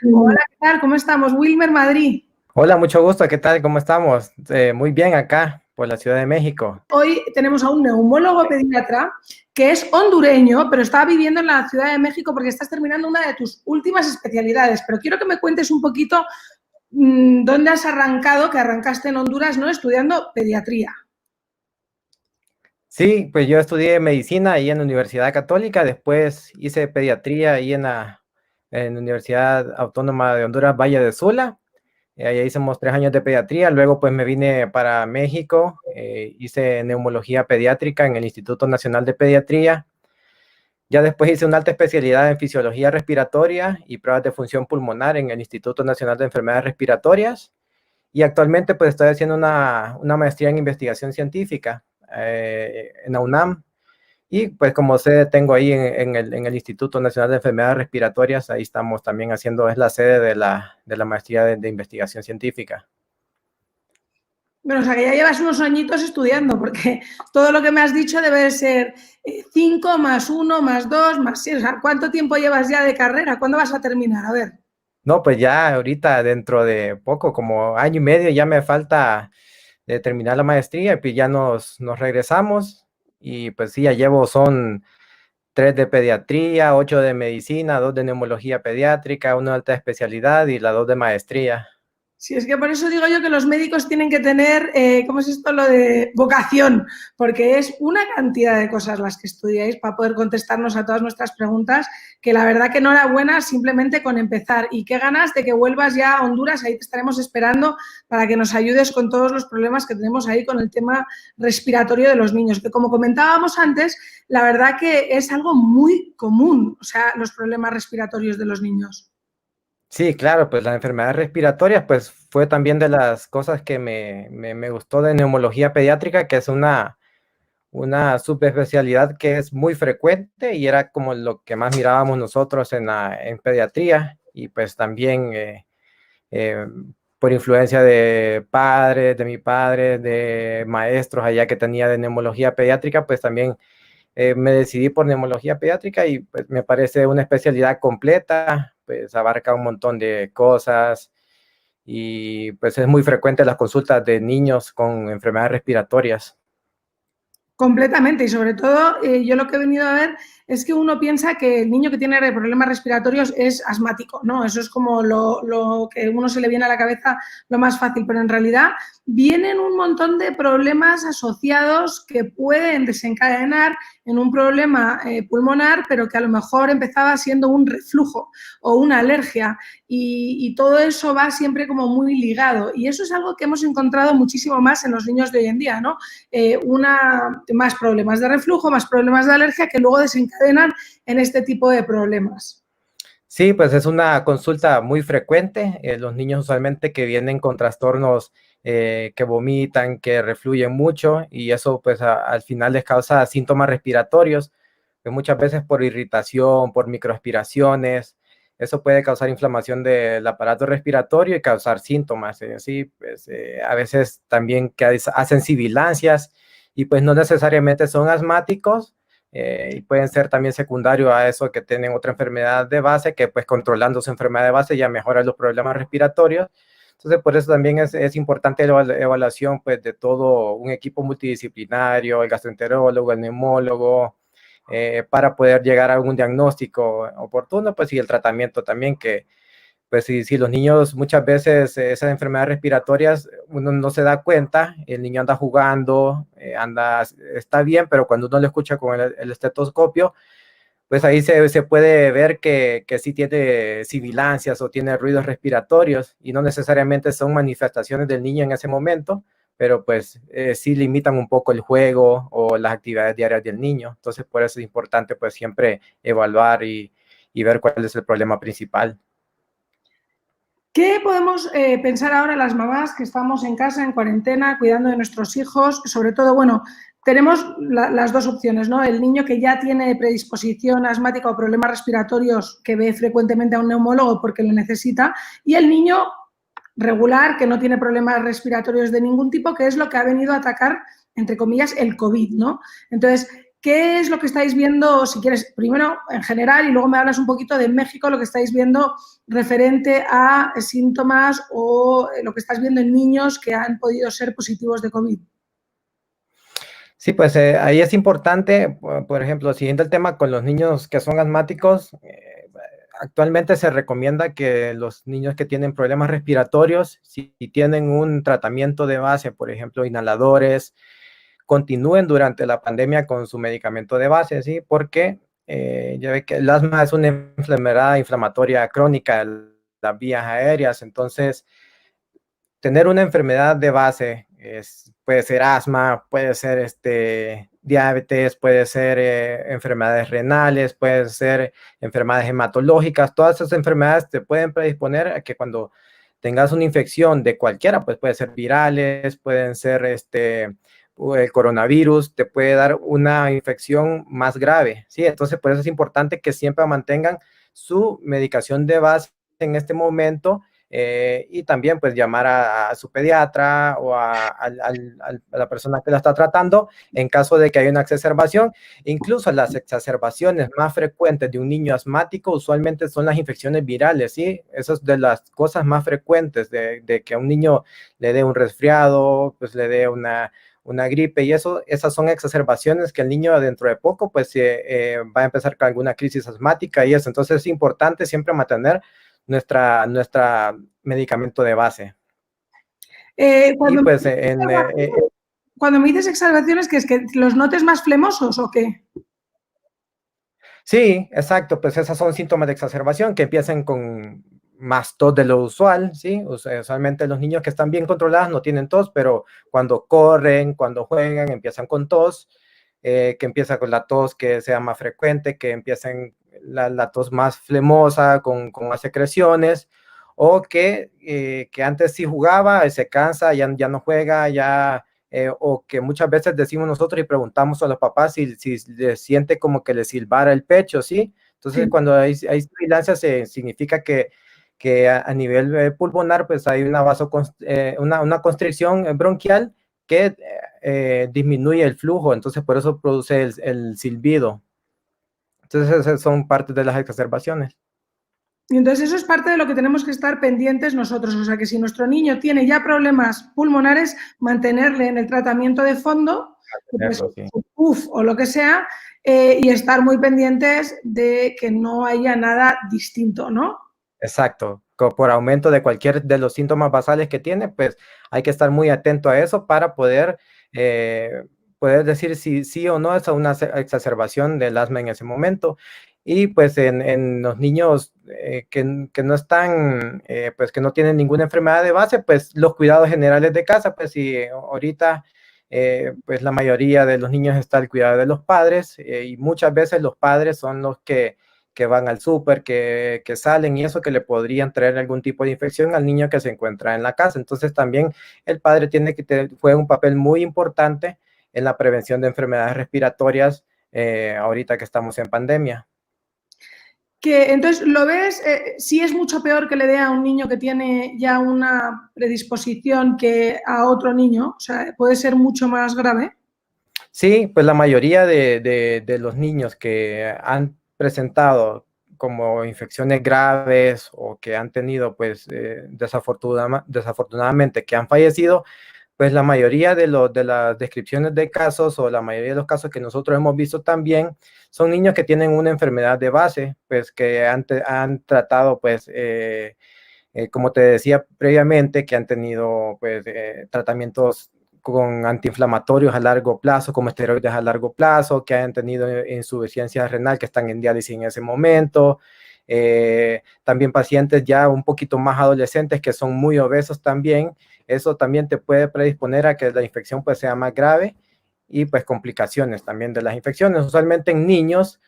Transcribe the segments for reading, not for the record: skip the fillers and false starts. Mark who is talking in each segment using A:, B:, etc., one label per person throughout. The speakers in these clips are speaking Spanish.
A: Hola, ¿qué tal? ¿Cómo estamos? Wilmer, Madrid.
B: Hola, mucho gusto. ¿Qué tal? ¿Cómo estamos? Muy bien acá, por la Ciudad de México.
A: Hoy tenemos a un neumólogo pediatra que es hondureño, pero está viviendo en la Ciudad de México porque estás terminando una de tus últimas especialidades. Pero quiero que me cuentes un poquito dónde has arrancado, que arrancaste en Honduras, ¿no? Estudiando pediatría.
B: Sí, pues yo estudié medicina ahí en la Universidad Católica, después hice pediatría ahí en la Universidad Autónoma de Honduras, Valle de Sula. Ahí hicimos 3 años de pediatría, luego pues me vine para México, hice neumología pediátrica en el Instituto Nacional de Pediatría. Ya después hice una alta especialidad en fisiología respiratoria y pruebas de función pulmonar en el Instituto Nacional de Enfermedades Respiratorias. Y actualmente pues estoy haciendo una maestría en investigación científica en la UNAM. Y pues como sede tengo ahí en el Instituto Nacional de Enfermedades Respiratorias, ahí estamos también haciendo, es la sede de la maestría de investigación científica.
A: Bueno, o sea que ya llevas unos añitos estudiando, porque todo lo que me has dicho debe ser 5 más 1 más 2 más 6. O sea, ¿cuánto tiempo llevas ya de carrera? ¿Cuándo vas a terminar? A ver.
B: No, pues ya ahorita dentro de poco, como año y medio, ya me falta de terminar la maestría y pues ya nos regresamos. Y pues sí, ya llevo, son 3 de pediatría, 8 de medicina, 2 de neumología pediátrica, una alta especialidad y la 2 de maestría.
A: Sí, es que por eso digo yo que los médicos tienen que tener, ¿cómo es esto? Lo de vocación, porque es una cantidad de cosas las que estudiáis para poder contestarnos a todas nuestras preguntas, que la verdad que enhorabuena simplemente con empezar. Y qué ganas de que vuelvas ya a Honduras, ahí te estaremos esperando para que nos ayudes con todos los problemas que tenemos ahí con el tema respiratorio de los niños, que como comentábamos antes, la verdad que es algo muy común, o sea, los problemas respiratorios de los niños.
B: Sí, claro, pues las enfermedades respiratorias, pues fue también de las cosas que me gustó de neumología pediátrica, que es una subespecialidad que es muy frecuente y era como lo que más mirábamos nosotros en pediatría y pues también eh, por influencia de padres, de mi padre, de maestros allá que tenía de neumología pediátrica, pues también me decidí por neumología pediátrica y pues me parece una especialidad completa, pues abarca un montón de cosas y pues es muy frecuente las consultas de niños con enfermedades respiratorias.
A: Completamente, y sobre todo yo lo que he venido a ver es que uno piensa que el niño que tiene problemas respiratorios es asmático, ¿no? Eso es como lo que a uno se le viene a la cabeza lo más fácil, pero en realidad vienen un montón de problemas asociados que pueden desencadenar en un problema pulmonar, pero que a lo mejor empezaba siendo un reflujo o una alergia y todo eso va siempre como muy ligado y eso es algo que hemos encontrado muchísimo más en los niños de hoy en día, ¿no? Más problemas de reflujo, más problemas de alergia que luego desencadenan en este tipo de problemas.
B: Sí, pues es una consulta muy frecuente. Los niños usualmente que vienen con trastornos que vomitan, que refluyen mucho y eso pues al final les causa síntomas respiratorios, que muchas veces por irritación, por microaspiraciones, eso puede causar inflamación del aparato respiratorio y causar síntomas. Sí, pues a veces también que hacen sibilancias y pues no necesariamente son asmáticos y pueden ser también secundarios a eso que tienen otra enfermedad de base, que pues controlando su enfermedad de base ya mejora los problemas respiratorios. Entonces, por eso también es importante la evaluación pues, de todo un equipo multidisciplinario, el gastroenterólogo, el neumólogo, para poder llegar a un diagnóstico oportuno, pues y el tratamiento también que pues si los niños muchas veces esas enfermedades respiratorias uno no se da cuenta, el niño anda jugando, está bien, pero cuando uno lo escucha con el estetoscopio, pues ahí se puede ver que sí tiene sibilancias o tiene ruidos respiratorios y no necesariamente son manifestaciones del niño en ese momento, pero pues sí limitan un poco el juego o las actividades diarias del niño. Entonces por eso es importante pues siempre evaluar y ver cuál es el problema principal.
A: ¿Qué podemos pensar ahora las mamás que estamos en casa, en cuarentena, cuidando de nuestros hijos? Sobre todo, bueno, tenemos las dos opciones, ¿no? El niño que ya tiene predisposición asmática o problemas respiratorios que ve frecuentemente a un neumólogo porque lo necesita y el niño regular que no tiene problemas respiratorios de ningún tipo, que es lo que ha venido a atacar, entre comillas, el COVID, ¿no? Entonces, ¿Qué es lo que estáis viendo, si quieres, primero en general y luego me hablas un poquito de México, lo que estáis viendo referente a síntomas o lo que estás viendo en niños que han podido ser positivos de COVID?
B: Sí, pues ahí es importante, por ejemplo, siguiendo el tema con los niños que son asmáticos, actualmente se recomienda que los niños que tienen problemas respiratorios, si tienen un tratamiento de base, por ejemplo, inhaladores, continúen durante la pandemia con su medicamento de base, ¿sí? Porque ya ve que el asma es una enfermedad inflamatoria crónica de las vías aéreas, entonces tener una enfermedad de base puede ser asma, puede ser diabetes, puede ser enfermedades renales, puede ser enfermedades hematológicas. Todas esas enfermedades te pueden predisponer a que cuando tengas una infección de cualquiera, pues puede ser virales, pueden ser el coronavirus, te puede dar una infección más grave, ¿sí? Entonces, por eso es importante que siempre mantengan su medicación de base en este momento. Y también pues llamar a su pediatra o a la persona que la está tratando en caso de que haya una exacerbación. Incluso las exacerbaciones más frecuentes de un niño asmático usualmente son las infecciones virales, ¿sí? Eso es de las cosas más frecuentes de que a un niño le dé un resfriado, pues le dé una gripe, y esas son exacerbaciones que el niño dentro de poco pues va a empezar con alguna crisis asmática y eso. Entonces es importante siempre mantener nuestra medicamento de base. Y
A: Cuando,
B: pues
A: cuando me dices exhalaciones, ¿qué es que los notes más flemosos o qué?
B: sí, exacto, pues esos son síntomas de exacerbación que empiezan con más tos de lo usual, ¿sí? Usualmente los niños que están bien controlados no tienen tos, pero cuando corren, cuando juegan, empiezan con tos, que empieza con la tos que sea más frecuente, que empiecen la tos más flemosa, con más secreciones, o que antes sí jugaba, se cansa, ya no juega, o que muchas veces decimos nosotros y preguntamos a los papás si le siente como que le silbara el pecho, ¿sí? Entonces,
A: Sí.
B: cuando hay sibilancia, significa que a nivel pulmonar, pues hay una constricción bronquial que disminuye el flujo, entonces por eso produce el silbido. Entonces, esas son partes de las exacerbaciones.
A: Y entonces eso es parte de lo que tenemos que estar pendientes nosotros. O sea que si nuestro niño tiene ya problemas pulmonares, mantenerle en el tratamiento de fondo, pues,
B: Sí.
A: o lo que sea, y estar muy pendientes de que no haya nada distinto, ¿no?
B: Exacto. Por aumento de cualquier de los síntomas basales que tiene, pues hay que estar muy atento a eso para poder decir si sí o no es una exacerbación del asma en ese momento. Y pues en los niños que no están, pues que no tienen ninguna enfermedad de base, pues los cuidados generales de casa, pues si ahorita pues la mayoría de los niños está al cuidado de los padres, y muchas veces los padres son los que van al súper, que salen y eso, que le podrían traer algún tipo de infección al niño que se encuentra en la casa. Entonces también el padre juega un papel muy importante en la prevención de enfermedades respiratorias ahorita que estamos en pandemia.
A: Que entonces lo ves, sí es mucho peor que le dé a un niño que tiene ya una predisposición que a otro niño, o sea, puede ser mucho más grave.
B: Sí, pues la mayoría de los niños que han presentado como infecciones graves o que han tenido, pues desafortunadamente, que han fallecido, pues la mayoría de las descripciones de casos o la mayoría de los casos que nosotros hemos visto también son niños que tienen una enfermedad de base, pues que han tratado, pues, como te decía previamente, que han tenido pues tratamientos con antiinflamatorios a largo plazo, como esteroides a largo plazo, que han tenido insuficiencia renal, que están en diálisis en ese momento. También pacientes ya un poquito más adolescentes que son muy obesos también. Eso también te puede predisponer a que la infección pues sea más grave y pues complicaciones también de las infecciones. Usualmente en niños,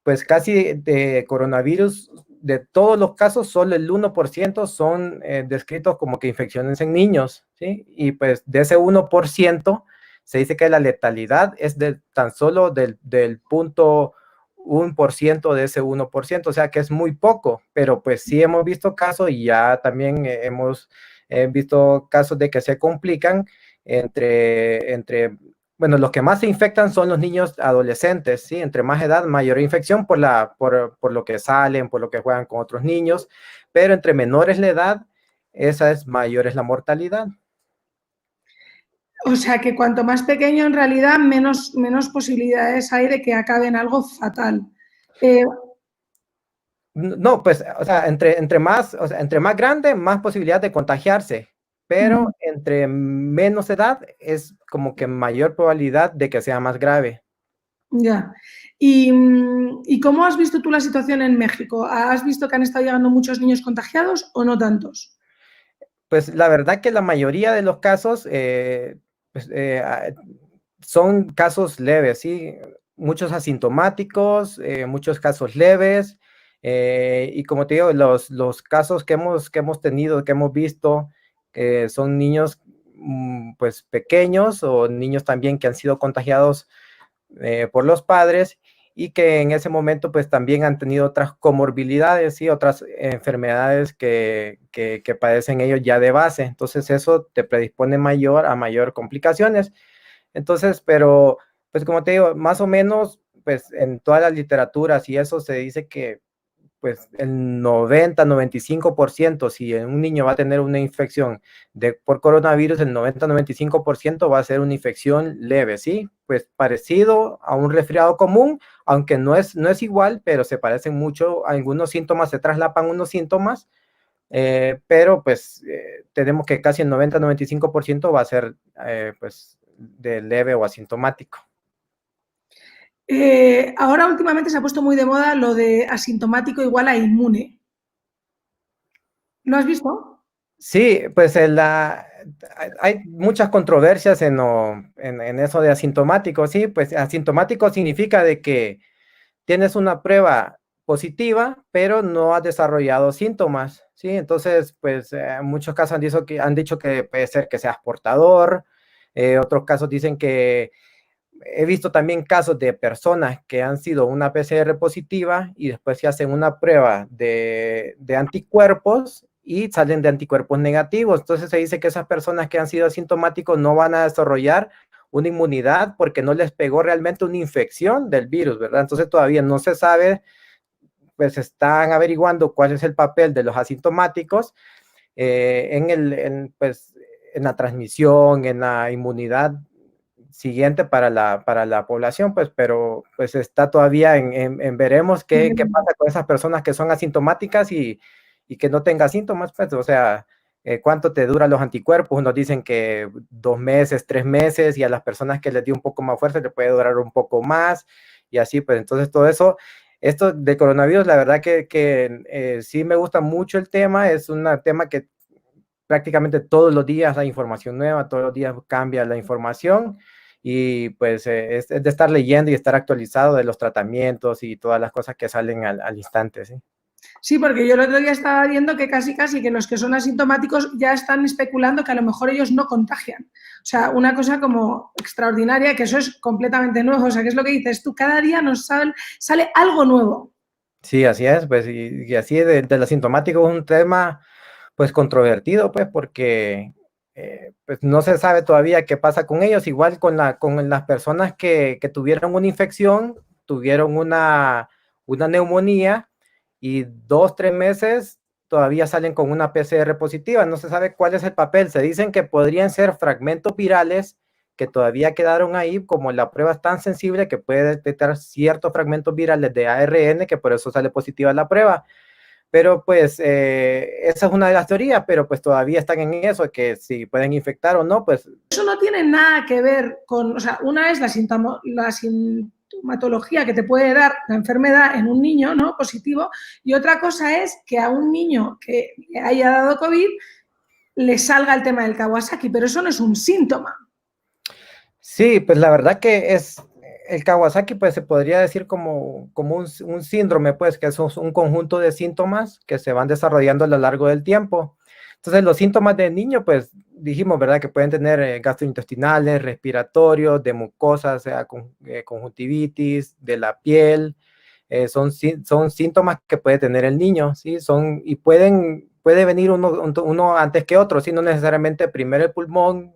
B: pues casi de coronavirus, de todos los casos, solo el 1% son descritos como que infecciones en niños, ¿sí? Y pues de ese 1%, se dice que la letalidad es de tan solo del punto 1% de ese 1%, o sea que es muy poco, pero pues sí hemos visto casos y ya también hemos visto casos de que se complican entre bueno, los que más se infectan son los niños adolescentes, ¿sí? Entre más edad, mayor infección por lo que salen, por lo que juegan con otros niños, pero entre menores la edad, esa es mayor es la mortalidad.
A: O sea que cuanto más pequeño en realidad, menos posibilidades hay de que acabe en algo fatal.
B: No, pues, o sea, o sea, entre más grande, más posibilidad de contagiarse, pero entre menos edad es como que mayor probabilidad de que sea más grave.
A: Ya. ¿Y cómo has visto tú la situación en México? ¿Has visto que han estado llegando muchos niños contagiados o no tantos?
B: Pues la verdad que la mayoría de los casos pues, son casos leves, ¿sí? Muchos asintomáticos, muchos casos leves, y como te digo, los casos que hemos tenido, que hemos visto, son niños pues pequeños o niños también que han sido contagiados por los padres y que en ese momento pues también han tenido otras comorbilidades y otras enfermedades que padecen ellos ya de base. Entonces eso te predispone a mayor complicaciones. Entonces, pero pues como te digo, más o menos pues en todas las literaturas y eso se dice que pues el 90-95%, si un niño va a tener una infección por coronavirus, el 90-95% va a ser una infección leve, ¿sí? Pues parecido a un resfriado común, aunque no es igual, pero se parecen mucho, algunos síntomas se traslapan unos síntomas, pero pues tenemos que casi el 90-95% va a ser pues de leve o asintomático.
A: Ahora últimamente se ha puesto muy de moda lo de asintomático igual a inmune. ¿Lo has visto?
B: Sí, pues hay muchas controversias en eso de asintomático, sí, pues asintomático significa de que tienes una prueba positiva, pero no has desarrollado síntomas, sí, entonces, pues en muchos casos han dicho que puede ser que seas portador, otros casos dicen que he visto también casos de personas que han sido una PCR positiva y después se hacen una prueba de anticuerpos y salen de anticuerpos negativos. Entonces se dice que esas personas que han sido asintomáticos no van a desarrollar una inmunidad porque no les pegó realmente una infección del virus, ¿verdad? Entonces todavía no se sabe, pues están averiguando cuál es el papel de los asintomáticos pues, en la transmisión, en la inmunidad siguiente para la población, pues, pero pues está todavía en veremos qué pasa con esas personas que son asintomáticas y que no tengan síntomas, pues, o sea, cuánto te duran los anticuerpos. Nos dicen que 2 meses, 3 meses, y a las personas que les dio un poco más fuerte le puede durar un poco más, y así, pues, entonces todo eso, esto de coronavirus, la verdad que sí me gusta mucho el tema, es un tema que prácticamente todos los días hay información nueva, todos los días cambia la información y pues es de estar leyendo y estar actualizado de los tratamientos y todas las cosas que salen al instante, ¿sí?
A: Sí, porque yo el otro día estaba viendo que casi que los que son asintomáticos ya están especulando que a lo mejor ellos no contagian. O sea, una cosa como extraordinaria, que eso es completamente nuevo. O sea, que es lo que dices tú, cada día sale algo nuevo.
B: Sí, así es, pues, y así del asintomático es un tema, pues, controvertido, pues, porque, pues, no se sabe todavía qué pasa con ellos, igual con las personas que tuvieron una infección, tuvieron una neumonía, y 2, 3 meses todavía salen con una PCR positiva, no se sabe cuál es el papel, se dicen que podrían ser fragmentos virales que todavía quedaron ahí, como la prueba es tan sensible que puede detectar ciertos fragmentos virales de ARN, que por eso sale positiva la prueba. Pero pues esa es una de las teorías, pero pues todavía están en eso, que si pueden infectar o no, pues...
A: Eso no tiene nada que ver con, o sea, una es la sintomatología que te puede dar la enfermedad en un niño, ¿no? Positivo, y otra cosa es que a un niño que haya dado COVID le salga el tema del Kawasaki, pero eso no es un síntoma.
B: Sí, pues la verdad que es el Kawasaki, pues se podría decir como un síndrome, pues que es un conjunto de síntomas que se van desarrollando a lo largo del tiempo. Entonces, los síntomas del niño, pues dijimos, ¿verdad? Que pueden tener gastrointestinales, respiratorios, de mucosas, sea conjuntivitis, de la piel, son síntomas que puede tener el niño, ¿sí? Y puede venir uno antes que otro, ¿sí? No necesariamente primero el pulmón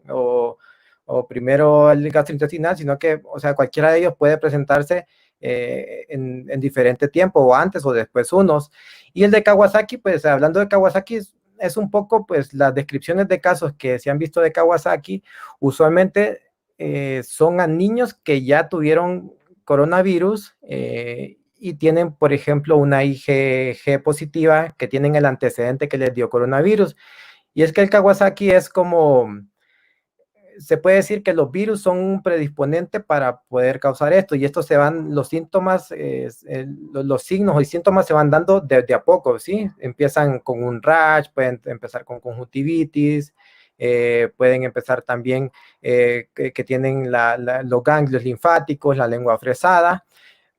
B: o primero el gastrointestinal, sino que, o sea, cualquiera de ellos puede presentarse en diferente tiempo, o antes o después unos. Y el de Kawasaki, pues hablando de Kawasaki, es un poco, pues las descripciones de casos que se han visto de Kawasaki, usualmente son a niños que ya tuvieron coronavirus y tienen, por ejemplo, una IgG positiva, que tienen el antecedente que les dio coronavirus. Y es que el Kawasaki es como, se puede decir que los virus son un predisponente para poder causar esto, y esto se van, los síntomas, los signos y síntomas se van dando de a poco, ¿sí? Empiezan con un rash, pueden empezar con conjuntivitis, pueden empezar también que tienen los ganglios linfáticos, la lengua fresada,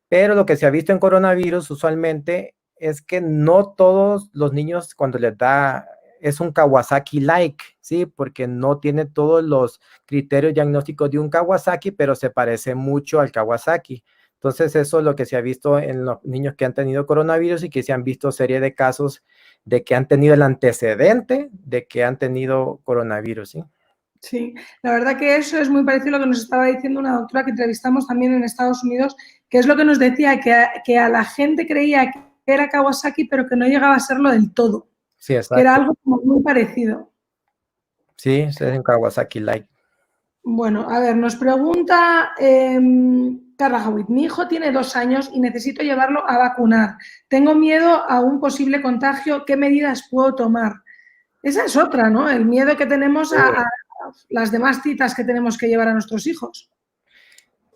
B: pero lo que se ha visto en coronavirus usualmente es que no todos los niños cuando les da es un Kawasaki-like, ¿sí? Porque no tiene todos los criterios diagnósticos de un Kawasaki, pero se parece mucho al Kawasaki. Entonces, eso es lo que se ha visto en los niños que han tenido coronavirus y que se han visto serie de casos de que han tenido el antecedente de que han tenido coronavirus, ¿sí?
A: Sí, la verdad que eso es muy parecido a lo que nos estaba diciendo una doctora que entrevistamos también en Estados Unidos, que es lo que nos decía, que a la gente creía que era Kawasaki, pero que no llegaba a serlo del todo.
B: Sí,
A: Que era
B: exacto.
A: algo como muy parecido.
B: Sí, es un Kawasaki-like.
A: Bueno, a ver, nos pregunta Carla Howitt. Mi hijo tiene 2 años y necesito llevarlo a vacunar. Tengo miedo a un posible contagio. ¿Qué medidas puedo tomar? Esa es otra, ¿no? El miedo que tenemos a las demás citas que tenemos que llevar a nuestros hijos.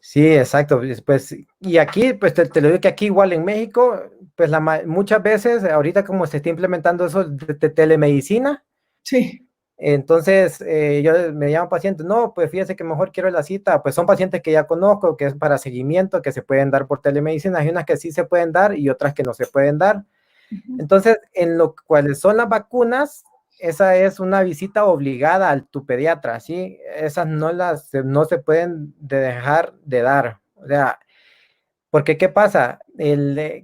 B: Sí, exacto. Pues, y aquí, pues te lo digo que aquí igual en México, pues muchas veces, ahorita como se está implementando eso de telemedicina,
A: Sí.
B: entonces yo me llaman pacientes, no, pues fíjese que mejor quiero la cita, pues son pacientes que ya conozco, que es para seguimiento, que se pueden dar por telemedicina, hay unas que sí se pueden dar y otras que no se pueden dar. Entonces, en lo cuales son las vacunas, esa es una visita obligada al tu pediatra, ¿sí? Esas no se pueden dejar de dar. O sea, porque ¿qué pasa?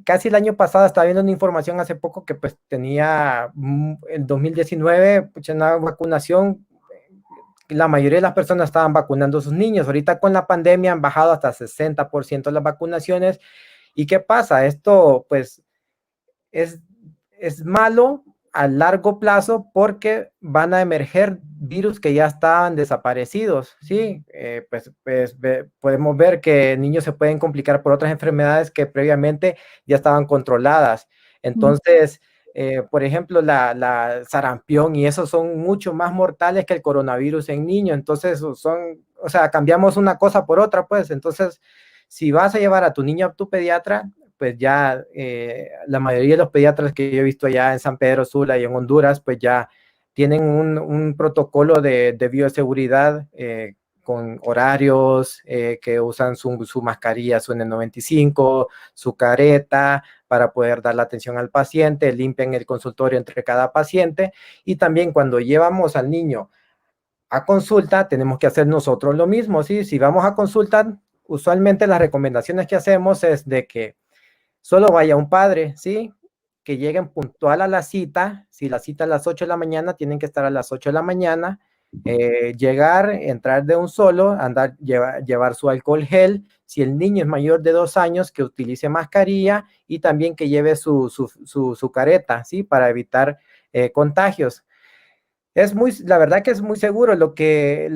B: Casi el año pasado estaba viendo una información hace poco que pues tenía en 2019 una vacunación, la mayoría de las personas estaban vacunando a sus niños. Ahorita con la pandemia han bajado hasta 60% las vacunaciones. ¿Y qué pasa? Esto pues es malo a largo plazo porque van a emerger virus que ya estaban desaparecidos, ¿sí? Podemos ver que niños se pueden complicar por otras enfermedades que previamente ya estaban controladas. Entonces, por ejemplo, la sarampión y esos son mucho más mortales que el coronavirus en niños. Entonces, o sea, cambiamos una cosa por otra, pues. Entonces, si vas a llevar a tu niño a tu pediatra, pues ya la mayoría de los pediatras que yo he visto allá en San Pedro Sula y en Honduras, pues ya tienen un protocolo de bioseguridad con horarios, que usan su mascarilla, su N95, su careta, para poder dar la atención al paciente, limpian el consultorio entre cada paciente, y también cuando llevamos al niño a consulta, tenemos que hacer nosotros lo mismo, ¿sí? Si vamos a consulta, usualmente las recomendaciones que hacemos es de que solo vaya un padre, ¿sí? Que lleguen puntual a la cita. Si la cita es a las 8 de la mañana, tienen que estar a las 8 de la mañana. Llegar, entrar de un solo, llevar su alcohol gel. Si el niño es mayor de 2 años, que utilice mascarilla y también que lleve su careta, ¿sí? Para evitar contagios. La verdad que es muy seguro. Lo que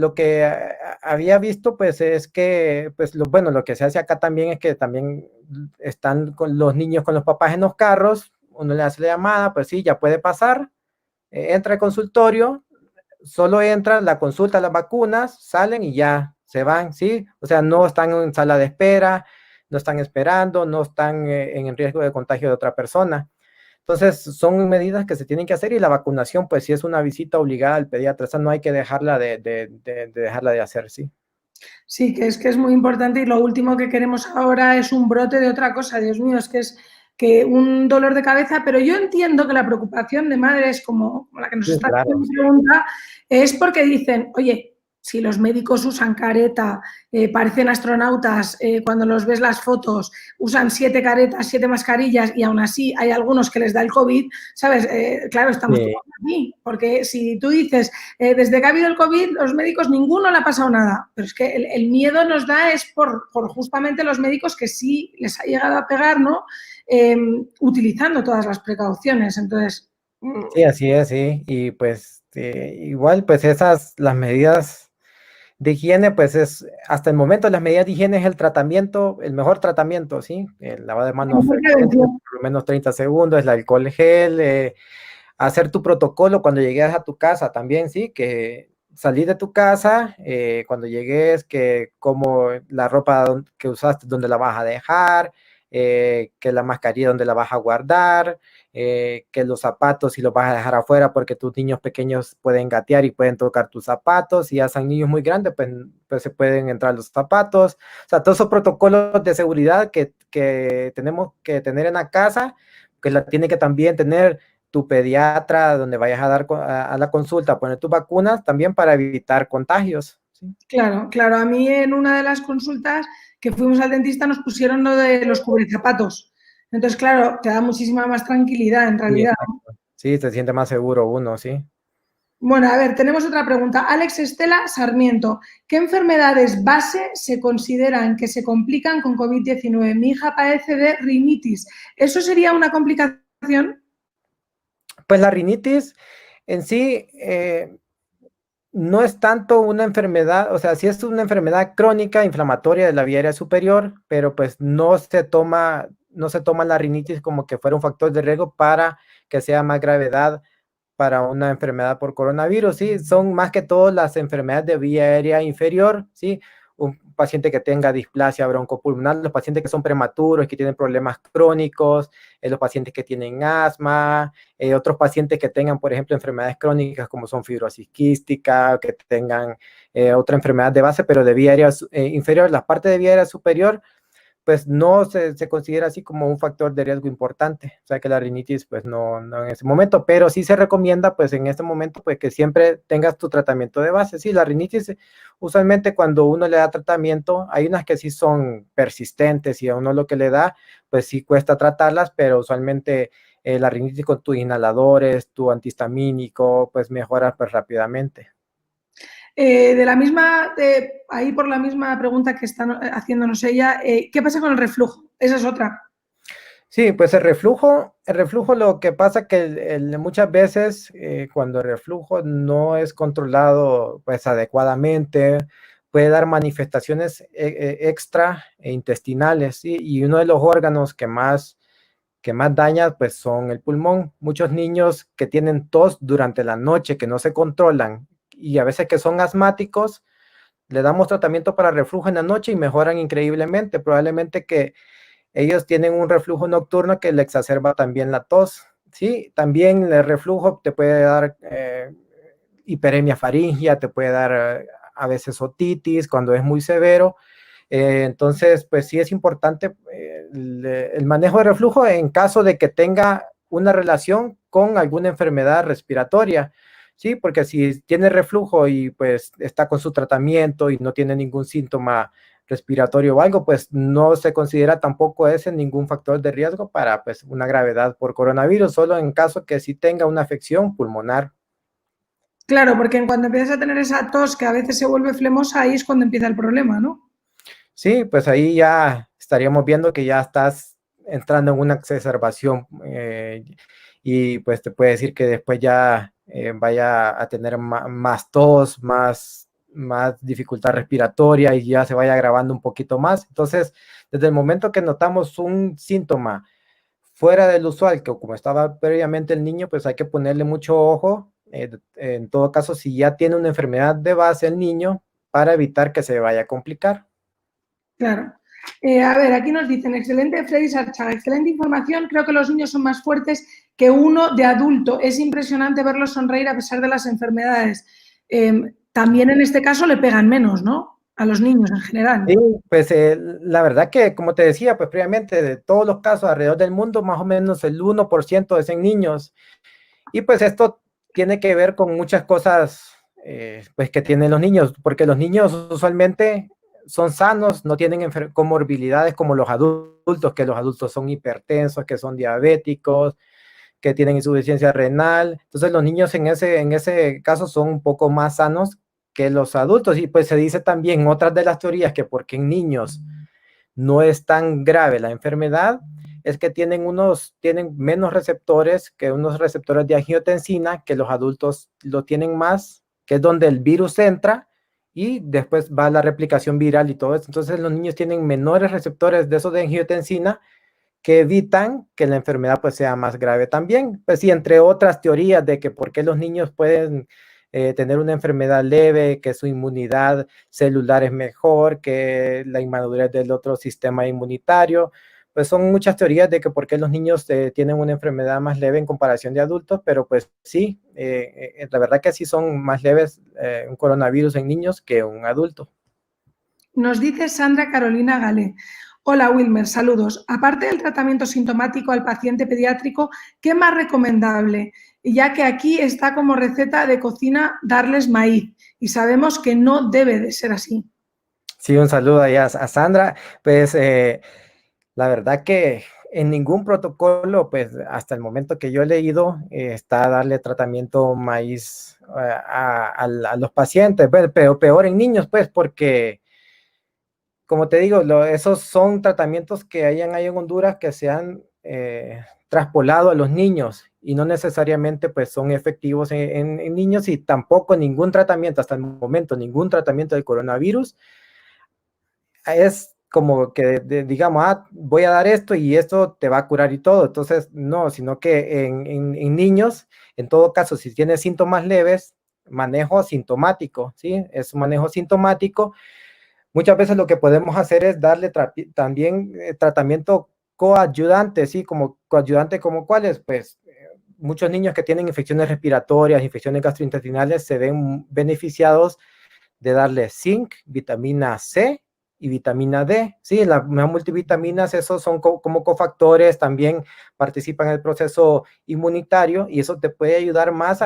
B: había visto, pues, es que, pues, lo que se hace acá también es que también están con los niños con los papás en los carros, uno le hace la llamada, pues sí, ya puede pasar, entra al consultorio, solo entra, la consulta, las vacunas, salen y ya se van, ¿sí? O sea, no están en sala de espera, no están esperando, no están en riesgo de contagio de otra persona. Entonces, son medidas que se tienen que hacer, y la vacunación, pues sí es una visita obligada al pediatra, esa no hay que dejarla dejarla de hacer, sí.
A: Sí, que es muy importante, y lo último que queremos ahora es un brote de otra cosa, Dios mío, es que un dolor de cabeza, pero yo entiendo que la preocupación de madres como la que nos
B: Sí,
A: está
B: claro.
A: haciendo pregunta es porque dicen, oye, si los médicos usan careta, parecen astronautas, cuando los ves las fotos, usan 7 caretas, 7 mascarillas y aún así hay algunos que les da el COVID, ¿sabes? Claro, estamos todos aquí, porque si tú dices, desde que ha habido el COVID, los médicos, ninguno le ha pasado nada, pero es que el miedo nos da es por justamente los médicos que sí les ha llegado a pegar, ¿no? Utilizando todas las precauciones, entonces...
B: Sí, así es, sí, y pues igual, pues las medidas de higiene, pues hasta el momento las medidas de higiene es el tratamiento, el mejor tratamiento, ¿sí? El lavado de manos frecuente, por lo menos 30 segundos, el alcohol gel, hacer tu protocolo cuando llegues a tu casa también, ¿sí? Que salir de tu casa, cuando llegues, que como la ropa que usaste, dónde la vas a dejar, que la mascarilla dónde la vas a guardar, que los zapatos si los vas a dejar afuera porque tus niños pequeños pueden gatear y pueden tocar tus zapatos, si ya son niños muy grandes, pues se pueden entrar los zapatos, o sea, todos esos protocolos de seguridad que tenemos que tener en la casa, que la tiene que también tener tu pediatra, donde vayas a dar a la consulta, poner tus vacunas también para evitar contagios. ¿Sí?
A: Claro, claro. A mí en una de las consultas que fuimos al dentista nos pusieron lo de los cubrezapatos. Entonces, claro, te da muchísima más tranquilidad en
B: Sí,
A: realidad.
B: exacto. Sí, se siente más seguro uno, sí.
A: Bueno, a ver, tenemos otra pregunta. Alex Estela Sarmiento. ¿Qué enfermedades base se consideran que se complican con COVID-19? Mi hija padece de rinitis. ¿Eso sería una complicación?
B: Pues la rinitis en sí no es tanto una enfermedad, o sea, sí es una enfermedad crónica inflamatoria de la vía aérea superior, pero pues no se toma la rinitis como que fuera un factor de riesgo para que sea más gravedad para una enfermedad por coronavirus, ¿sí? Son más que todo las enfermedades de vía aérea inferior, ¿sí? Un paciente que tenga displasia broncopulmonar, los pacientes que son prematuros, que tienen problemas crónicos, los pacientes que tienen asma, otros pacientes que tengan, por ejemplo, enfermedades crónicas como son fibrosis quística, que tengan otra enfermedad de base, pero de vía aérea inferior. La parte de vía aérea superior pues no se considera así como un factor de riesgo importante, o sea que la rinitis pues no en ese momento, pero sí se recomienda pues en este momento pues que siempre tengas tu tratamiento de base. Sí, la rinitis usualmente cuando uno le da tratamiento, hay unas que sí son persistentes y a uno lo que le da pues sí cuesta tratarlas, pero usualmente la rinitis con tus inhaladores, tu antihistamínico, pues mejora pues rápidamente.
A: Ahí por la misma pregunta que está haciéndonos ella, ¿qué pasa con el reflujo? Esa es otra.
B: Sí, pues el reflujo lo que pasa que muchas veces cuando el reflujo no es controlado pues adecuadamente, puede dar manifestaciones extra intestinales, ¿sí? Y uno de los órganos que más daña pues son el pulmón. Muchos niños que tienen tos durante la noche, que no se controlan y a veces que son asmáticos, le damos tratamiento para reflujo en la noche y mejoran increíblemente. Probablemente que ellos tienen un reflujo nocturno que le exacerba también la tos, ¿sí? También el reflujo te puede dar hiperemia faríngea, te puede dar a veces otitis cuando es muy severo. Entonces, pues sí es importante el manejo de reflujo en caso de que tenga una relación con alguna enfermedad respiratoria, ¿sí? Porque si tiene reflujo y pues está con su tratamiento y no tiene ningún síntoma respiratorio o algo, pues no se considera tampoco ese ningún factor de riesgo para pues una gravedad por coronavirus, solo en caso que sí tenga una afección pulmonar.
A: Claro, porque en cuando empiezas a tener esa tos que a veces se vuelve flemosa, ahí es cuando empieza el problema, ¿no?
B: Sí, pues ahí ya estaríamos viendo que ya estás entrando en una exacerbación y pues te puede decir que después ya vaya a tener más tos, más dificultad respiratoria y ya se vaya agravando un poquito más. Entonces, desde el momento que notamos un síntoma fuera del usual, que como estaba previamente el niño, pues hay que ponerle mucho ojo. En todo caso, si ya tiene una enfermedad de base el niño, para evitar que se vaya a complicar.
A: Claro. A ver, aquí nos dicen, excelente Freddy Sarchaga, excelente información, creo que los niños son más fuertes que uno de adulto. Es impresionante verlos sonreír a pesar de las enfermedades. También en este caso le pegan menos, ¿no? A los niños en general.
B: Sí, pues la verdad que, como te decía, pues previamente, de todos los casos alrededor del mundo, más o menos el 1% es en niños. Y pues esto tiene que ver con muchas cosas pues que tienen los niños, porque los niños usualmente son sanos, no tienen comorbilidades como los adultos, que los adultos son hipertensos, que son diabéticos, que tienen insuficiencia renal. Entonces los niños en ese caso son un poco más sanos que los adultos. Y pues se dice también otras de las teorías que porque en niños no es tan grave la enfermedad, es que tienen menos receptores, que unos receptores de angiotensina, que los adultos lo tienen más, que es donde el virus entra y después va la replicación viral y todo eso. Entonces los niños tienen menores receptores de esos de angiotensina que evitan que la enfermedad pues sea más grave también. Pues sí, entre otras teorías de que por qué los niños pueden tener una enfermedad leve, que su inmunidad celular es mejor, que la inmadurez del otro sistema inmunitario. Pues son muchas teorías de que por qué los niños tienen una enfermedad más leve en comparación de adultos, pero pues sí, la verdad que sí son más leves un coronavirus en niños que un adulto.
A: Nos dice Sandra Carolina Galé. Hola Wilmer, saludos. Aparte del tratamiento sintomático al paciente pediátrico, ¿qué más recomendable? Ya que aquí está como receta de cocina darles maíz y sabemos que no debe de ser así.
B: Sí, un saludo ahí a Sandra. Pues la verdad que en ningún protocolo, pues hasta el momento que yo he leído, está darle tratamiento maíz a los pacientes, pero peor en niños, pues porque como te digo, esos son tratamientos que hay en Honduras que se han traspolado a los niños y no necesariamente pues son efectivos en niños, y tampoco ningún tratamiento, hasta el momento, ningún tratamiento del coronavirus es como que digamos, voy a dar esto y esto te va a curar y todo. Entonces, no, sino que en niños, en todo caso, si tienes síntomas leves, manejo sintomático, ¿sí? Es un manejo sintomático. Muchas veces lo que podemos hacer es darle también tratamiento coadyuvante, ¿sí? Como coadyuvante, ¿como cuáles? Pues muchos niños que tienen infecciones respiratorias, infecciones gastrointestinales, se ven beneficiados de darle zinc, vitamina C y vitamina D. Sí, las multivitaminas, esos son como cofactores, también participan en el proceso inmunitario y eso te puede ayudar más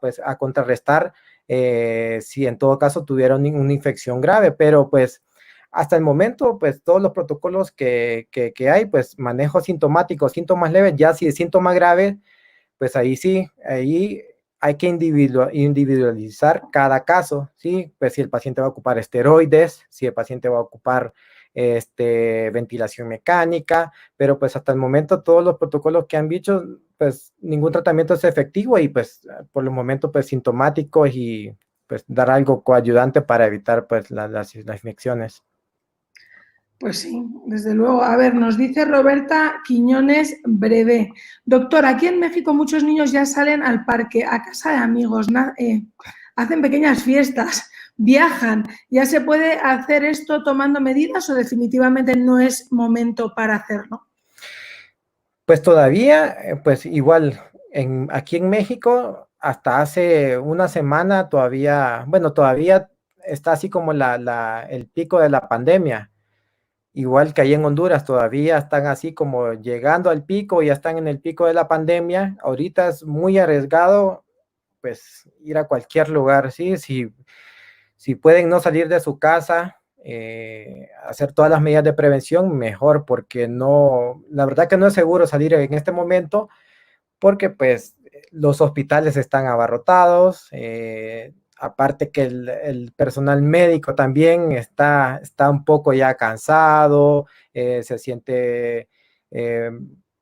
B: pues, a contrarrestar si en todo caso tuvieron una infección grave, pero pues hasta el momento, pues todos los protocolos que hay, pues manejo sintomático, síntomas leves, ya si es síntoma grave, pues ahí sí, ahí hay que individualizar cada caso, ¿sí? Pues si el paciente va a ocupar esteroides, si el paciente va a ocupar ventilación mecánica, pero pues hasta el momento todos los protocolos que han dicho, pues ningún tratamiento es efectivo y pues por el momento pues sintomáticos y pues dar algo coayudante para evitar pues las infecciones.
A: Pues sí, desde luego. A ver, nos dice Roberta Quiñones Brevé. Doctor, aquí en México muchos niños ya salen al parque, a casa de amigos, hacen pequeñas fiestas, viajan. ¿Ya se puede hacer esto tomando medidas o definitivamente no es momento para hacerlo?
B: Pues todavía, pues igual, aquí en México, hasta hace una semana todavía, bueno, todavía está así como el pico de la pandemia. Igual que ahí en Honduras, todavía están así como llegando al pico, ya están en el pico de la pandemia. Ahorita es muy arriesgado, pues, ir a cualquier lugar, ¿sí? Si pueden no salir de su casa, hacer todas las medidas de prevención, mejor, porque no, la verdad que no es seguro salir en este momento, porque pues los hospitales están abarrotados, aparte que el personal médico también está un poco ya cansado, se siente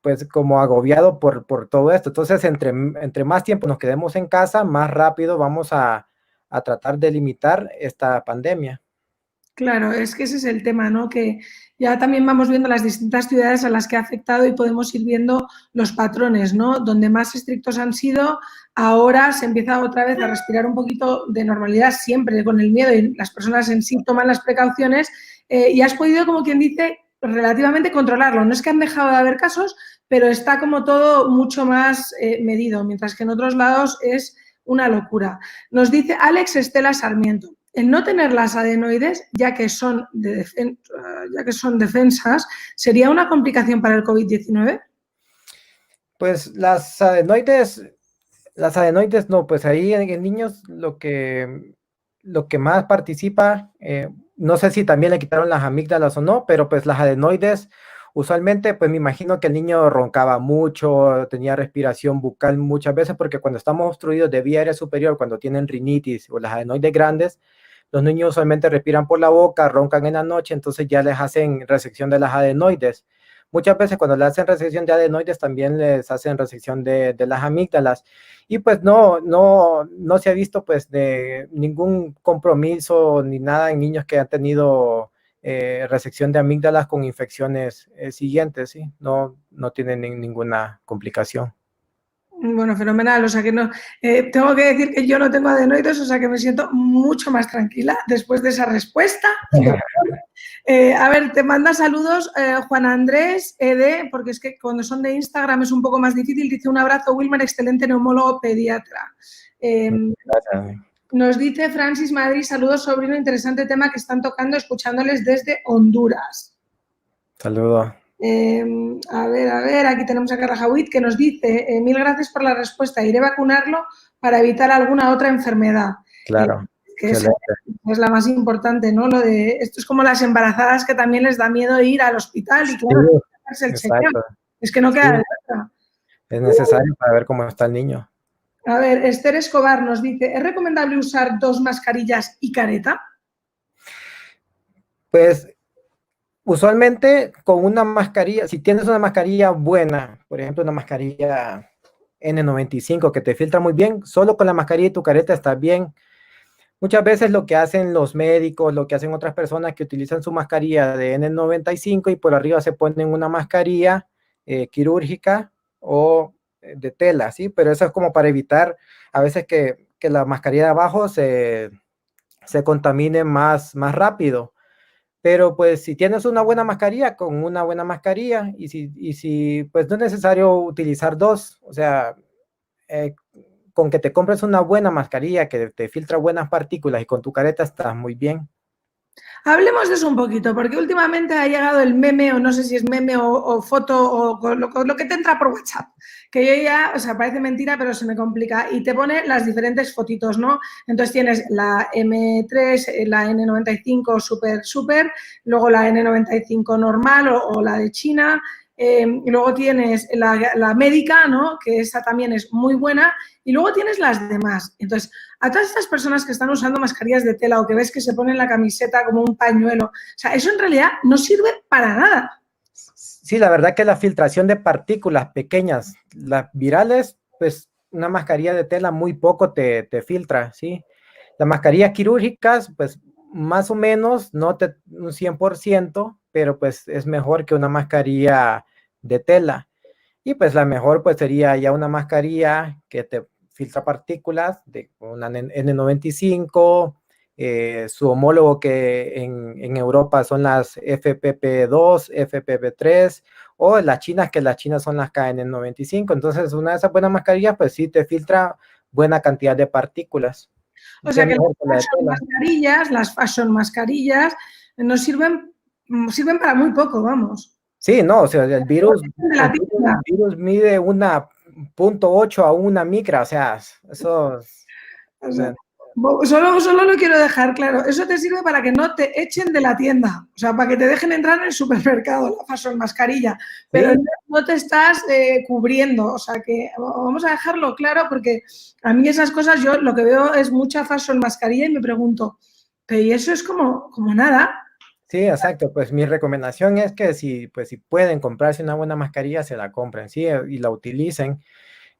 B: pues como agobiado por todo esto. Entonces, entre más tiempo nos quedemos en casa, más rápido vamos a tratar de limitar esta pandemia.
A: Claro, es que ese es el tema, ¿no? Que ya también vamos viendo las distintas ciudades a las que ha afectado y podemos ir viendo los patrones, ¿no? Donde más estrictos han sido, ahora se empieza otra vez a respirar un poquito de normalidad, siempre con el miedo, y las personas en sí toman las precauciones y has podido, como quien dice, relativamente controlarlo. No es que han dejado de haber casos, pero está como todo mucho más medido, mientras que en otros lados es una locura. Nos dice Alex Estela Sarmiento. El no tener las adenoides, ya que son defensas, ¿sería una complicación para el COVID-19?
B: Pues las adenoides Las adenoides no, pues ahí en niños lo que más participa, no sé si también le quitaron las amígdalas o no, pero pues las adenoides, usualmente, pues me imagino que el niño roncaba mucho, tenía respiración bucal muchas veces, porque cuando estamos obstruidos de vía aérea superior, cuando tienen rinitis o las adenoides grandes, los niños usualmente respiran por la boca, roncan en la noche, entonces ya les hacen resección de las adenoides. Muchas veces cuando le hacen resección de adenoides también les hacen resección de las amígdalas. Y pues no se ha visto pues de ningún compromiso ni nada en niños que han tenido resección de amígdalas con infecciones siguientes, ¿sí? No tienen ninguna complicación.
A: Bueno, fenomenal. O sea que no, tengo que decir que yo no tengo adenoides, o sea que me siento mucho más tranquila después de esa respuesta. A ver, te manda saludos Juan Andrés Ede, porque es que cuando son de Instagram es un poco más difícil. Dice un abrazo, Wilmer, excelente neumólogo pediatra.
B: Gracias.
A: Nos dice Francis Madrid, saludos sobrino, interesante tema que están tocando, escuchándoles desde Honduras.
B: Saludos.
A: A ver, aquí tenemos a Carrajawit que nos dice, mil gracias por la respuesta, iré a vacunarlo para evitar alguna otra enfermedad.
B: Claro,
A: Que es la más importante, ¿no? Esto es como las embarazadas que también les da miedo ir al hospital y claro,
B: sí,
A: el chequeo. Es que no queda de otra.
B: Es necesario para ver cómo está el niño.
A: A ver, Esther Escobar nos dice, ¿es recomendable usar 2 mascarillas y careta?
B: Pues usualmente con una mascarilla, si tienes una mascarilla buena, por ejemplo una mascarilla N95 que te filtra muy bien, solo con la mascarilla y tu careta está bien. Muchas veces lo que hacen los médicos, lo que hacen otras personas que utilizan su mascarilla de N95 y por arriba se ponen una mascarilla quirúrgica o de tela, ¿sí? Pero eso es como para evitar a veces que la mascarilla de abajo se contamine más rápido. Pero pues si tienes una buena mascarilla, con una buena mascarilla, y si pues no es necesario utilizar 2, o sea, eh, con que te compres una buena mascarilla que te filtra buenas partículas y con tu careta estás muy bien.
A: Hablemos de eso un poquito, porque últimamente ha llegado el meme, o no sé si es meme o foto, o lo que te entra por WhatsApp, que yo ya, o sea, parece mentira, pero se me complica, y te pone las diferentes fotitos, ¿no? Entonces tienes la M3, la N95 super, luego la N95 normal o la de China, y luego tienes la médica, ¿no? Que esa también es muy buena, y luego tienes las demás. Entonces, a todas estas personas que están usando mascarillas de tela o que ves que se ponen la camiseta como un pañuelo, o sea, eso en realidad no sirve para nada.
B: Sí, la verdad que la filtración de partículas pequeñas, las virales, pues una mascarilla de tela muy poco te filtra, ¿sí? Las mascarillas quirúrgicas, pues más o menos, no un 100%, pero pues es mejor que una mascarilla de tela. Y pues la mejor pues sería ya una mascarilla que te filtra partículas de una N95, su homólogo que en Europa son las FPP2, FPP3, o las chinas, que las chinas son las KN95. Entonces una de esas buenas mascarillas pues sí te filtra buena cantidad de partículas.
A: O sea que las fashion mascarillas no sirven para muy poco, vamos.
B: Sí, no, o sea, el virus mide 1.8 a 1 micra, o sea, eso...
A: O sea, solo lo quiero dejar claro. Eso te sirve para que no te echen de la tienda. O sea, para que te dejen entrar en el supermercado, la fashion mascarilla. Pero
B: ¿sí?
A: no te estás cubriendo. O sea, que vamos a dejarlo claro porque a mí esas cosas yo lo que veo es mucha fashion mascarilla y me pregunto, pero ¿y eso es como nada?
B: Sí, exacto. Pues mi recomendación es que pues, si pueden comprarse una buena mascarilla, se la compren, ¿sí? Y la utilicen.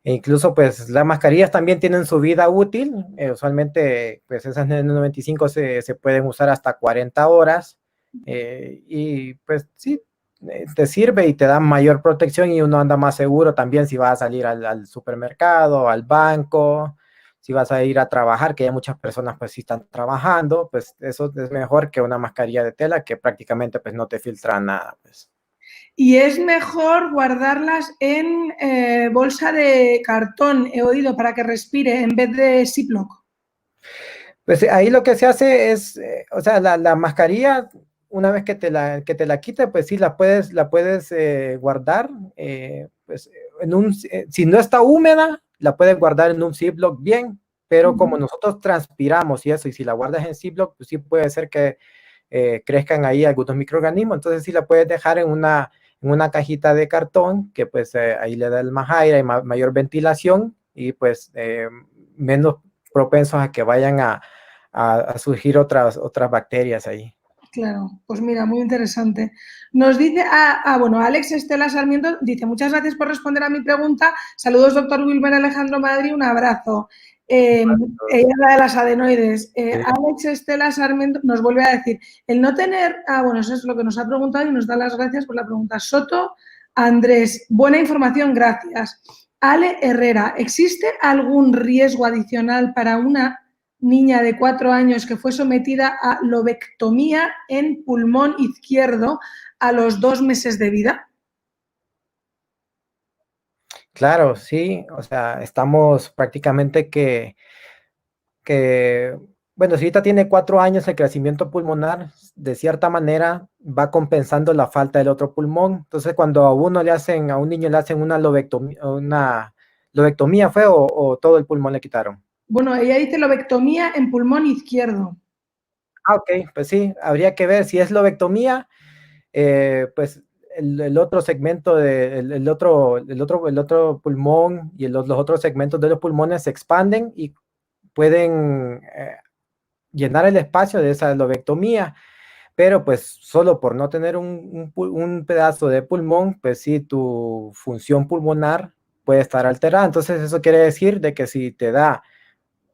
B: E incluso, pues, las mascarillas también tienen su vida útil. Usualmente, pues, esas N95 se pueden usar hasta 40 horas. Y, pues, sí, te sirve y te da mayor protección y uno anda más seguro también si va a salir al supermercado, al banco, si vas a ir a trabajar, que ya muchas personas, pues, sí están trabajando, pues, eso es mejor que una mascarilla de tela que prácticamente, pues, no te filtra nada, pues.
A: Y es mejor guardarlas en bolsa de cartón, he oído, para que respire en vez de Ziploc.
B: Pues ahí lo que se hace es, o sea, la mascarilla, una vez que te la quite, pues sí, la puedes guardar, pues si no está húmeda, la puedes guardar en un Ziploc bien, pero como nosotros transpiramos y eso, y si la guardas en Ziploc, pues sí puede ser que crezcan ahí algunos microorganismos, entonces sí la puedes dejar en una cajita de cartón, que pues ahí le da el más aire, y mayor ventilación, y pues menos propensos a que vayan a surgir otras bacterias ahí.
A: Claro, pues mira, muy interesante. Nos dice, bueno, Alex Estela Sarmiento dice, muchas gracias por responder a mi pregunta. Saludos, doctor Wilmer Alejandro Madrid, un abrazo. Ella es la de las adenoides.
B: Sí.
A: Alex Estela Sarmiento nos vuelve a decir, el no tener, bueno, eso es lo que nos ha preguntado y nos da las gracias por la pregunta. Soto Andrés, buena información, gracias. Ale Herrera, ¿existe algún riesgo adicional para una niña de 4 años que fue sometida a lobectomía en pulmón izquierdo a los 2 meses de vida?
B: Claro, sí, o sea, estamos prácticamente bueno, si ahorita tiene 4 años, el crecimiento pulmonar, de cierta manera, va compensando la falta del otro pulmón. Entonces, cuando a un niño le hacen una lobectomía ¿fue o todo el pulmón le quitaron?
A: Bueno, ella dice lobectomía en pulmón izquierdo.
B: Ok, pues sí, habría que ver si es lobectomía, pues el otro segmento, el otro pulmón y los otros segmentos de los pulmones se expanden y pueden llenar el espacio de esa lobectomía, pero pues solo por no tener un pedazo de pulmón, pues sí, tu función pulmonar puede estar alterada. Entonces eso quiere decir de que si te da,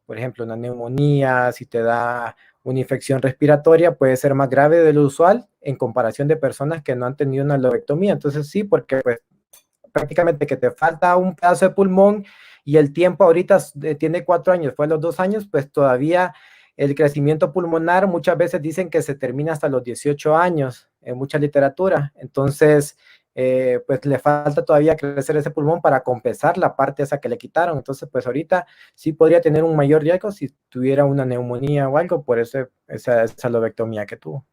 B: por ejemplo, una neumonía, si te da una infección respiratoria, puede ser más grave de lo usual en comparación de personas que no han tenido una lobectomía. Entonces sí, porque pues prácticamente que te falta un pedazo de pulmón y el tiempo ahorita tiene 4 años, fue a los 2 años, pues todavía el crecimiento pulmonar muchas veces dicen que se termina hasta los 18 años en mucha literatura. Entonces, pues le falta todavía crecer ese pulmón para compensar la parte esa que le quitaron. Entonces, pues ahorita sí podría tener un mayor riesgo si tuviera una neumonía o algo por esa lobectomía que tuvo.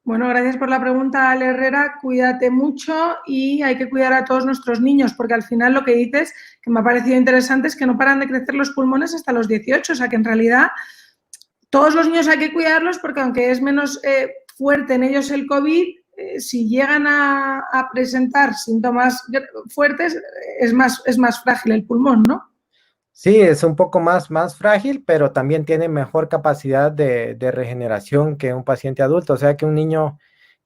A: Bueno, gracias por la pregunta, Ale Herrera. Cuídate mucho y hay que cuidar a todos nuestros niños, porque al final lo que dices, que me ha parecido interesante, es que no paran de crecer los pulmones hasta los 18, o sea que en realidad todos los niños hay que cuidarlos porque aunque es menos fuerte en ellos el COVID, si llegan a presentar síntomas fuertes, es más frágil el pulmón, ¿no?
B: Sí, es un poco más frágil, pero también tiene mejor capacidad de regeneración que un paciente adulto. O sea que un niño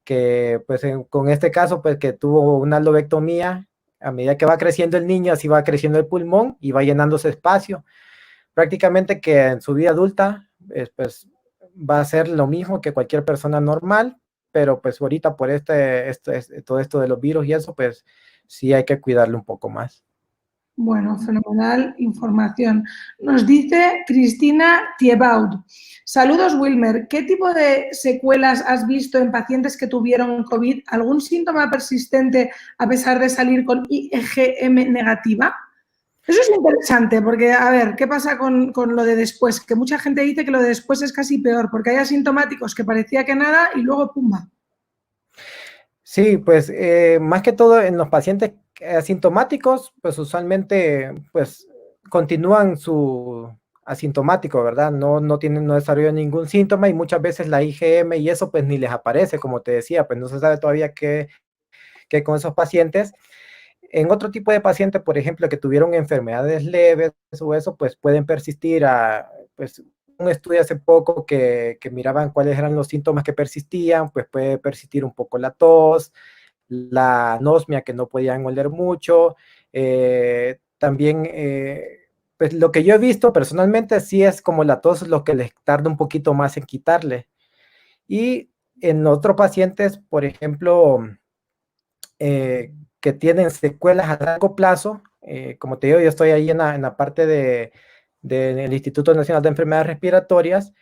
B: que, pues con este caso, pues que tuvo una lobectomía, a medida que va creciendo el niño, así va creciendo el pulmón y va llenándose espacio. Prácticamente que en su vida adulta, pues va a ser lo mismo que cualquier persona normal, pero pues ahorita por todo esto de los virus y eso, pues sí hay que cuidarlo un poco más.
A: Bueno, fenomenal información. Nos dice Cristina Thiebaud. Saludos, Wilmer. ¿Qué tipo de secuelas has visto en pacientes que tuvieron COVID? ¿Algún síntoma persistente a pesar de salir con IgM negativa? Eso es interesante porque, a ver, ¿qué pasa con lo de después? Que mucha gente dice que lo de después es casi peor porque hay asintomáticos que parecía que nada y luego pumba.
B: Sí, pues más que todo en los pacientes asintomáticos, pues usualmente pues continúan su asintomático, ¿verdad? No desarrollan ningún síntoma y muchas veces la IgM y eso pues ni les aparece, como te decía, pues no se sabe todavía qué con esos pacientes. En otro tipo de pacientes, por ejemplo, que tuvieron enfermedades leves o eso, pues pueden persistir pues un estudio hace poco que miraban cuáles eran los síntomas que persistían, pues puede persistir un poco la tos, la anosmia que no podían oler mucho, también, pues lo que yo he visto personalmente sí es como la tos lo que les tarda un poquito más en quitarle. Y en otros pacientes, por ejemplo, que tienen secuelas a largo plazo, como te digo, yo estoy ahí en la parte del Instituto Nacional de Enfermedades Respiratorias.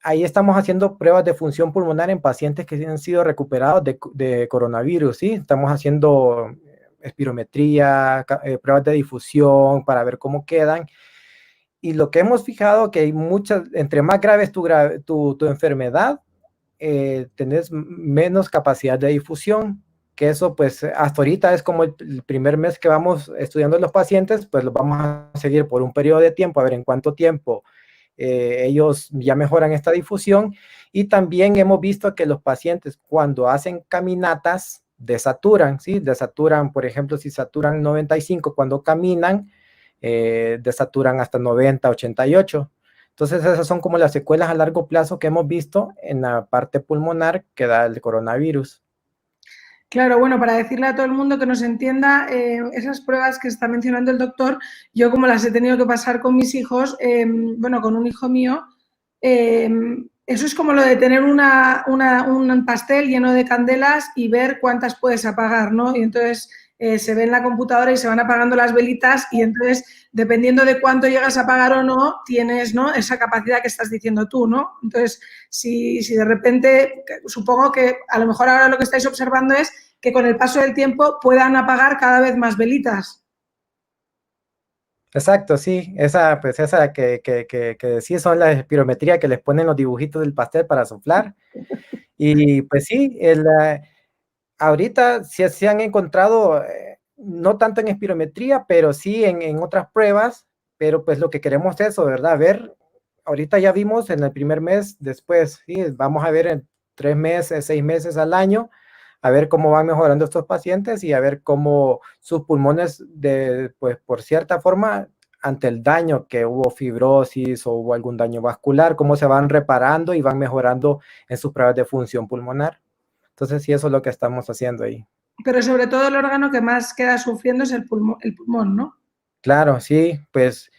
B: Ahí estamos haciendo pruebas de función pulmonar en pacientes que han sido recuperados de coronavirus, ¿sí? Estamos haciendo espirometría, pruebas de difusión para ver cómo quedan. Y lo que hemos fijado que hay entre más grave es tu enfermedad, tenés menos capacidad de difusión. que eso pues hasta ahorita es como el primer mes que vamos estudiando los pacientes, pues los vamos a seguir por un periodo de tiempo, a ver en cuánto tiempo ellos ya mejoran esta difusión. Y también hemos visto que los pacientes cuando hacen caminatas desaturan, ¿sí? Desaturan, por ejemplo, si saturan 95 cuando caminan, desaturan hasta 90, 88. Entonces esas son como las secuelas a largo plazo que hemos visto en la parte pulmonar que da el coronavirus.
A: Claro, bueno, para decirle a todo el mundo que nos entienda, esas pruebas que está mencionando el doctor, yo como las he tenido que pasar con mis hijos, bueno, con un hijo mío, eso es como lo de tener un pastel lleno de candelas y ver cuántas puedes apagar, ¿no? Y entonces se ve en la computadora y se van apagando las velitas y entonces, dependiendo de cuánto llegas a apagar o no, tienes, ¿no?, esa capacidad que estás diciendo tú, ¿no? Entonces, si de repente, supongo que a lo mejor ahora lo que estáis observando es que con el paso del tiempo puedan apagar cada vez más velitas.
B: Exacto, sí, esa, pues esa que sí son la espirometría que les ponen los dibujitos del pastel para soplar. Y pues sí, ahorita sí se han encontrado, no tanto en espirometría, pero sí en otras pruebas, pero pues lo que queremos es eso, ¿verdad? Ver, ahorita ya vimos en el primer mes, después, sí, vamos a ver en 3 meses, 6 meses al año, a ver cómo van mejorando estos pacientes y a ver cómo sus pulmones, pues por cierta forma, ante el daño que hubo fibrosis o hubo algún daño vascular, cómo se van reparando y van mejorando en sus pruebas de función pulmonar. Entonces, sí, eso es lo que estamos haciendo ahí.
A: Pero sobre todo el órgano que más queda sufriendo es el pulmón, ¿no?
B: Claro, sí, pues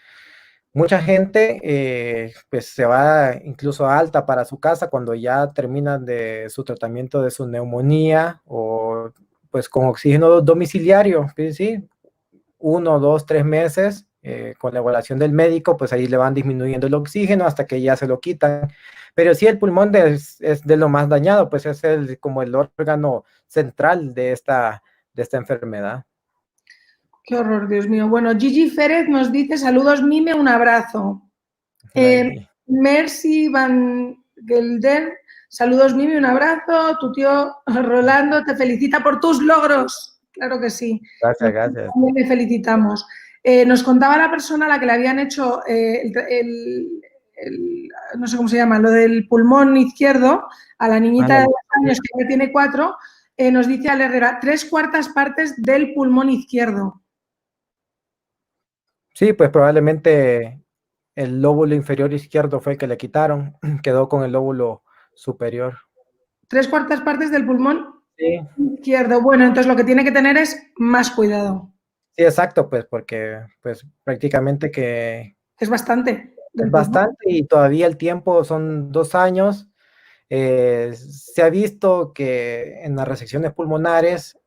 B: mucha gente pues se va incluso alta para su casa cuando ya terminan de su tratamiento de su neumonía o pues con oxígeno domiciliario, sí, 1, 2, 3 meses con la evaluación del médico, pues ahí le van disminuyendo el oxígeno hasta que ya se lo quitan. Pero sí, el pulmón es de lo más dañado, pues es como el órgano central de esta enfermedad.
A: Qué horror, Dios mío. Bueno, Gigi Férez nos dice, saludos, Mime, un abrazo. Mercy Van Gelder, saludos, Mimi, un abrazo. Tu tío Rolando te felicita por tus logros. Claro que sí.
B: Gracias, gracias.
A: También le felicitamos. Nos contaba la persona a la que le habían hecho no sé cómo se llama, lo del pulmón izquierdo, a la niñita de 2 años que ya tiene 4, nos dice Ale Herrera, 3/4 partes del pulmón izquierdo.
B: Sí, pues probablemente el lóbulo inferior izquierdo fue el que le quitaron, quedó con el lóbulo superior.
A: 3/4 partes del pulmón
B: Sí.
A: izquierdo. Bueno, entonces lo que tiene que tener es más cuidado.
B: Sí, exacto, pues porque pues prácticamente que
A: es bastante.
B: es bastante y todavía el tiempo son 2 años. Se ha visto que en las resecciones pulmonares,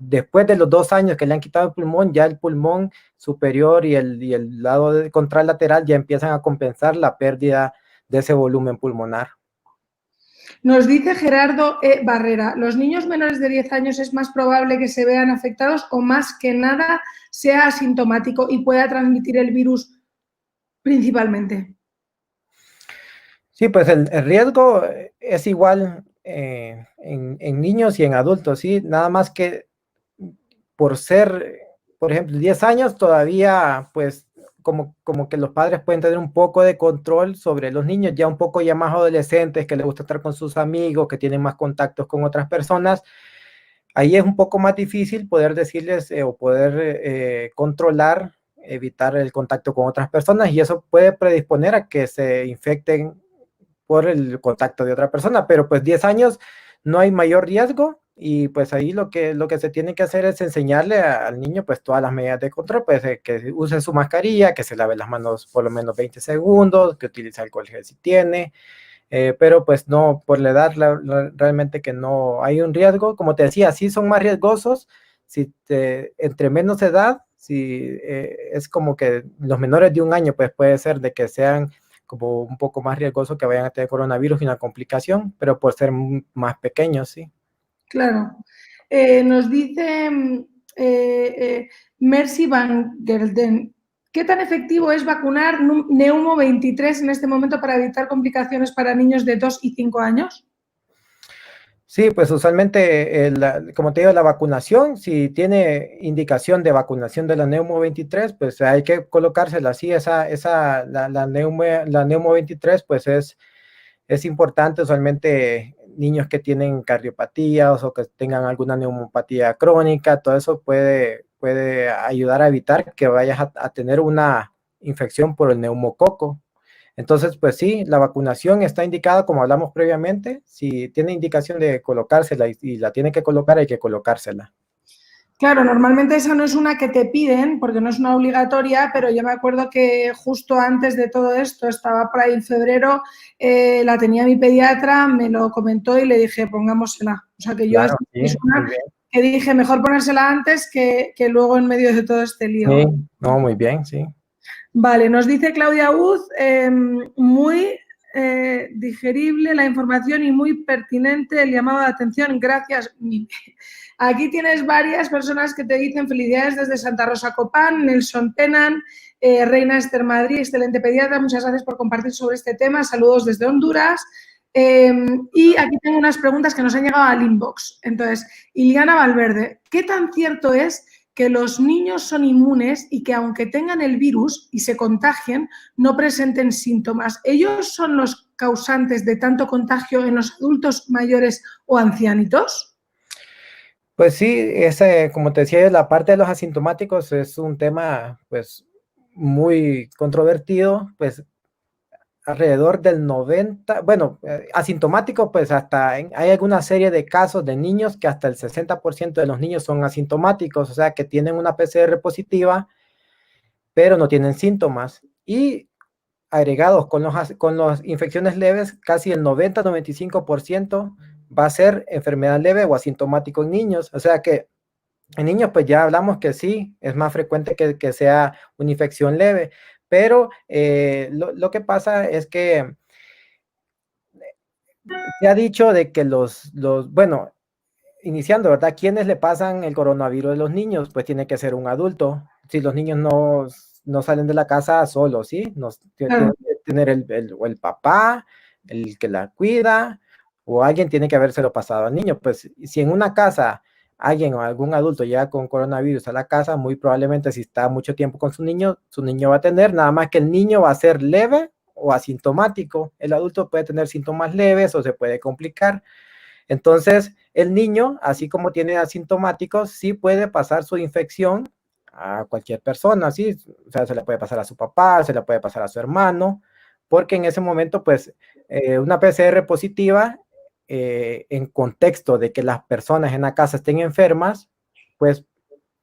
B: después de los 2 años que le han quitado el pulmón, ya el pulmón superior y el lado contralateral ya empiezan a compensar la pérdida de ese volumen pulmonar.
A: Nos dice Gerardo Barrera, ¿los niños menores de 10 años es más probable que se vean afectados o más que nada sea asintomático y pueda transmitir el virus principalmente?
B: Sí, pues el riesgo es igual en niños y en adultos, ¿sí? Nada más que por ser, por ejemplo, 10 años todavía, pues, como que los padres pueden tener un poco de control sobre los niños, ya un poco ya más adolescentes, que les gusta estar con sus amigos, que tienen más contactos con otras personas. Ahí es un poco más difícil poder decirles o poder controlar, evitar el contacto con otras personas y eso puede predisponer a que se infecten por el contacto de otra persona, pero pues 10 años no hay mayor riesgo y pues ahí lo que se tiene que hacer es enseñarle al niño pues todas las medidas de control, pues que use su mascarilla, que se lave las manos por lo menos 20 segundos, que utilice alcohol gel si tiene, pero pues no, por la edad realmente que no hay un riesgo, como te decía, sí son más riesgosos, entre menos edad, si es como que los menores de 1 año pues puede ser de que sean como un poco más riesgoso que vayan a tener coronavirus y una complicación, pero por ser más pequeños, sí.
A: Claro. Nos dice Mercy Van Gelden, ¿qué tan efectivo es vacunar Neumo 23 en este momento para evitar complicaciones para niños de 2 y 5 años?
B: Sí, pues usualmente, como te digo, la vacunación, si tiene indicación de vacunación de la Neumo 23, pues hay que colocársela. Sí, la Neumo 23, pues es importante. Usualmente niños que tienen cardiopatías o que tengan alguna neumopatía crónica, todo eso puede ayudar a evitar que vayas a tener una infección por el neumococo. Entonces, pues sí, la vacunación está indicada, como hablamos previamente. Si tiene indicación de colocársela y la tiene que colocar, hay que colocársela.
A: Claro, normalmente esa no es una que te piden porque no es una obligatoria, pero yo me acuerdo que justo antes de todo esto, estaba por ahí en febrero, la tenía mi pediatra, me lo comentó y le dije, pongámosela. O sea que yo
B: Claro,
A: esta
B: sí,
A: es
B: muy
A: una
B: bien.
A: que dije, mejor ponérsela antes que luego en medio de todo este
B: Sí,
A: lío.
B: no, muy bien, sí.
A: Vale, nos dice Claudia Uz, muy digerible la información y muy pertinente el llamado de atención. Gracias. Aquí tienes varias personas que te dicen felicidades desde Santa Rosa Copán, Nelson Penan, Reina Esther Madrid, excelente pediatra, muchas gracias por compartir sobre este tema. Saludos desde Honduras. Y aquí tengo unas preguntas que nos han llegado al inbox. Entonces, Iliana Valverde, ¿qué tan cierto es que los niños son inmunes y que aunque tengan el virus y se contagien, no presenten síntomas? ¿Ellos son los causantes de tanto contagio en los adultos mayores o ancianitos?
B: Pues sí, como te decía, la parte de los asintomáticos es un tema, pues, muy controvertido. Pues alrededor del 90, bueno, asintomático, pues hay alguna serie de casos de niños que hasta el 60% de los niños son asintomáticos, o sea, que tienen una PCR positiva, pero no tienen síntomas. Y agregados con las infecciones leves, casi el 90-95% va a ser enfermedad leve o asintomático en niños. O sea que en niños, pues ya hablamos que sí, es más frecuente que sea una infección leve, pero lo que pasa es que se ha dicho de que bueno, iniciando, ¿verdad? ¿Quiénes le pasan el coronavirus a los niños? Pues tiene que ser un adulto. Si los niños no salen de la casa solos, ¿sí? Tiene
A: Claro.
B: que tener o el papá, el que la cuida, o alguien tiene que habérselo pasado al niño. Pues si en una casa alguien o algún adulto llega con coronavirus a la casa, muy probablemente si está mucho tiempo con su niño va a tener, nada más que el niño va a ser leve o asintomático. El adulto puede tener síntomas leves o se puede complicar. Entonces, el niño, así como tiene asintomáticos, sí puede pasar su infección a cualquier persona, ¿sí? O sea, se le puede pasar a su papá, se le puede pasar a su hermano, porque en ese momento, pues, una PCR positiva, en contexto de que las personas en la casa estén enfermas, pues,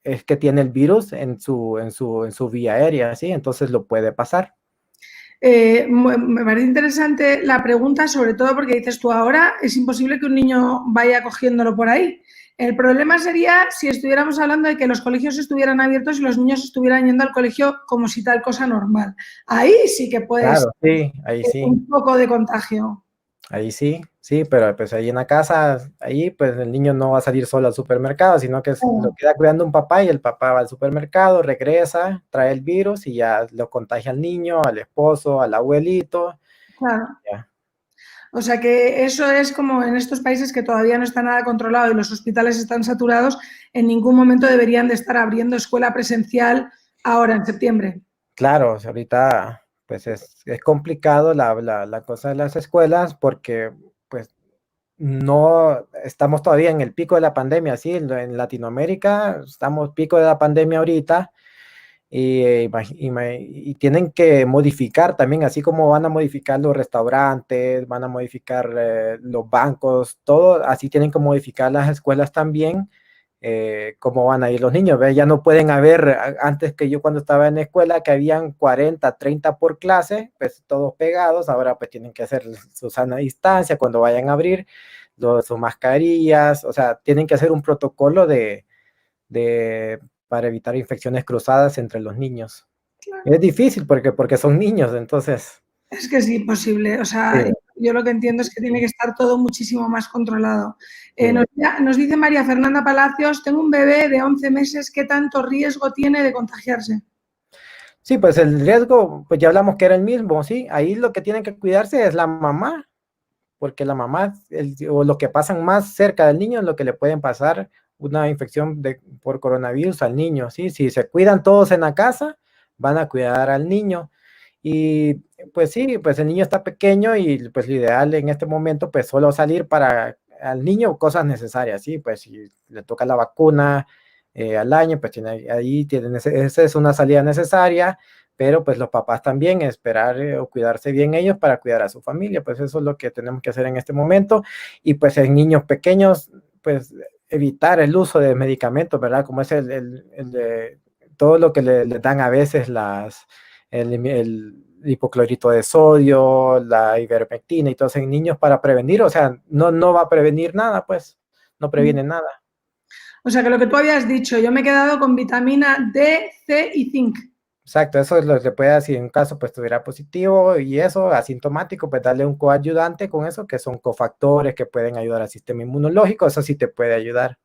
B: es que tiene el virus en su vía aérea, ¿sí? Entonces lo puede pasar.
A: Me parece interesante la pregunta, sobre todo porque dices tú ahora, es imposible que un niño vaya cogiéndolo por ahí. El problema sería si estuviéramos hablando de que los colegios estuvieran abiertos y los niños estuvieran yendo al colegio como si tal cosa normal. Ahí sí que puedes
B: Claro, sí, ahí sí.
A: un poco de contagio.
B: Ahí sí, sí, pero pues ahí en la casa, ahí pues el niño no va a salir solo al supermercado, sino que lo queda cuidando un papá y el papá va al supermercado, regresa, trae el virus y ya lo contagia al niño, al esposo, al abuelito.
A: Claro.
B: Ya.
A: O sea que eso es como en estos países que todavía no está nada controlado y los hospitales están saturados, en ningún momento deberían de estar abriendo escuela presencial ahora en septiembre.
B: Claro, o sea, ahorita pues es complicado la cosa de las escuelas porque pues no estamos todavía en el pico de la pandemia, sí, en Latinoamérica estamos pico de la pandemia ahorita. Y tienen que modificar también, así como van a modificar los restaurantes, van a modificar los bancos, todo, así tienen que modificar las escuelas también, cómo van a ir los niños. ¿Ve? Ya no pueden haber, antes que yo cuando estaba en la escuela, que habían 40, 30 por clase, pues todos pegados, ahora pues tienen que hacer su sana distancia cuando vayan a abrir, sus mascarillas, o sea, tienen que hacer un protocolo de para evitar infecciones cruzadas entre los niños.
A: Claro.
B: Es difícil porque son niños, entonces.
A: Es que es imposible. O
B: Sí,
A: sea, yo lo que entiendo es que tiene que estar todo muchísimo más controlado.
B: sí.
A: Nos dice María Fernanda Palacios, tengo un bebé de 11 meses, ¿qué tanto riesgo tiene de contagiarse?
B: Sí, pues el riesgo, pues ya hablamos que era el mismo, ¿sí? Ahí lo que tienen que cuidarse es la mamá, porque la mamá o lo que pasan más cerca del niño es lo que le pueden pasar una infección por coronavirus al niño, ¿sí? Si se cuidan todos en la casa, van a cuidar al niño. Y pues sí, pues el niño está pequeño y pues lo ideal en este momento pues solo salir para al niño cosas necesarias, ¿sí? Pues si le toca la vacuna al año, pues ahí tienen esa es una salida necesaria, pero pues los papás también esperar o cuidarse bien ellos para cuidar a su familia, pues eso es lo que tenemos que hacer en este momento. Y pues en niños pequeños, pues evitar el uso de medicamentos, ¿verdad? Como es el de todo lo que le dan a veces el hipoclorito de sodio, la ivermectina y todo eso en niños para prevenir, o sea, no va a prevenir nada, pues, no previene nada.
A: O sea, que lo que tú habías dicho, yo me he quedado con vitamina D, C y zinc.
B: Exacto, eso es lo que puede decir en un caso pues estuviera positivo y eso asintomático, pues darle un coayudante con eso, que son cofactores que pueden ayudar al sistema inmunológico, eso sí te puede ayudar.